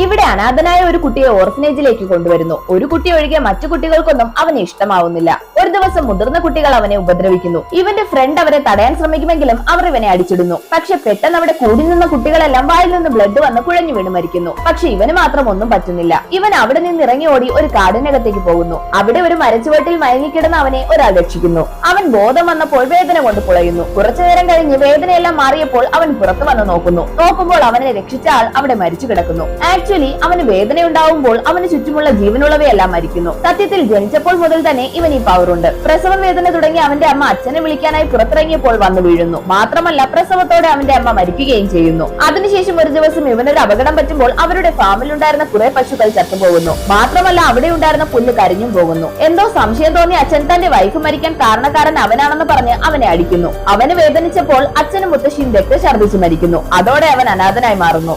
ഇവിടെ അനാഥനായ ഒരു കുട്ടിയെ ഓർഫനേജിലേക്ക് കൊണ്ടുവരുന്നു. ഒരു കുട്ടി ഒഴികെ മറ്റു കുട്ടികൾക്കൊന്നും അവനെ ഇഷ്ടമാവുന്നില്ല. ഒരു ദിവസം മുതിർന്ന കുട്ടികൾ അവനെ ഉപദ്രവിക്കുന്നു. ഇവന്റെ ഫ്രണ്ട് അവരെ തടയാൻ ശ്രമിക്കുമെങ്കിലും അവർ ഇവനെ അടിച്ചിടുന്നു. പക്ഷെ പെട്ടെന്ന് അവിടെ കൂടി നിന്ന കുട്ടികളെല്ലാം വായിൽ നിന്ന് ബ്ലഡ് വന്ന് കുഴഞ്ഞു വീണ് മരിക്കുന്നു. പക്ഷെ ഇവന് മാത്രം ഒന്നും പറ്റുന്നില്ല. ഇവൻ അവിടെ നിന്ന് ഇറങ്ങി ഓടി ഒരു കാടിനകത്തേക്ക് പോകുന്നു. അവിടെ ഒരു മരച്ചുവട്ടിൽ മയങ്ങിക്കിടന്ന അവനെ ഒരാൾ രക്ഷിക്കുന്നു. അവൻ ബോധം വന്നപ്പോൾ വേദന കൊണ്ട് പുളയുന്നു. കുറച്ചുനേരം കഴിഞ്ഞ് വേദനയെല്ലാം മാറിയപ്പോൾ അവൻ പുറത്തു വന്ന് നോക്കുമ്പോൾ അവനെ രക്ഷിച്ച ആൾ അവിടെ മരിച്ചു കിടക്കുന്നു. ആക്ച്വലി അവന് വേദന ഉണ്ടാവുമ്പോൾ അവന് ചുറ്റുമുള്ള ജീവനുള്ളവയെല്ലാം മരിക്കുന്നു. സത്യത്തിൽ ജനിച്ചപ്പോൾ മുതൽ തന്നെ ഇവൻ ഈ പവറുണ്ട്. പ്രസവ വേദന തുടങ്ങി അവന്റെ അമ്മ അച്ഛനെ വിളിക്കാനായി പുറത്തിറങ്ങിയപ്പോൾ വന്നു വീഴുന്നു. മാത്രമല്ല പ്രസവത്തോടെ അവന്റെ അമ്മ മരിക്കുകയും ചെയ്യുന്നു. അതിനുശേഷം ഒരു ദിവസം ഇവനൊരു അപകടം പറ്റുമ്പോൾ അവരുടെ ഫാമിലുണ്ടായിരുന്ന കുറെ പശുക്കൾ ചത്തുപോകുന്നു. മാത്രമല്ല അവിടെ ഉണ്ടായിരുന്ന പുല്ല് കരിഞ്ഞും പോകുന്നു. എന്തോ സംശയം തോന്നിയ അച്ഛൻ തന്റെ വൈഫ് മരിക്കാൻ കാരണക്കാരൻ അവനാണെന്ന് പറഞ്ഞ് അവനെ അടിക്കുന്നു. അവന് വേദനിച്ചപ്പോൾ അച്ഛനും മുത്തശ്ശിയും രക്തം ഛർദ്ദിച്ചു മരിക്കുന്നു. അതോടെ അവൻ അനാഥനായി മാറുന്നു.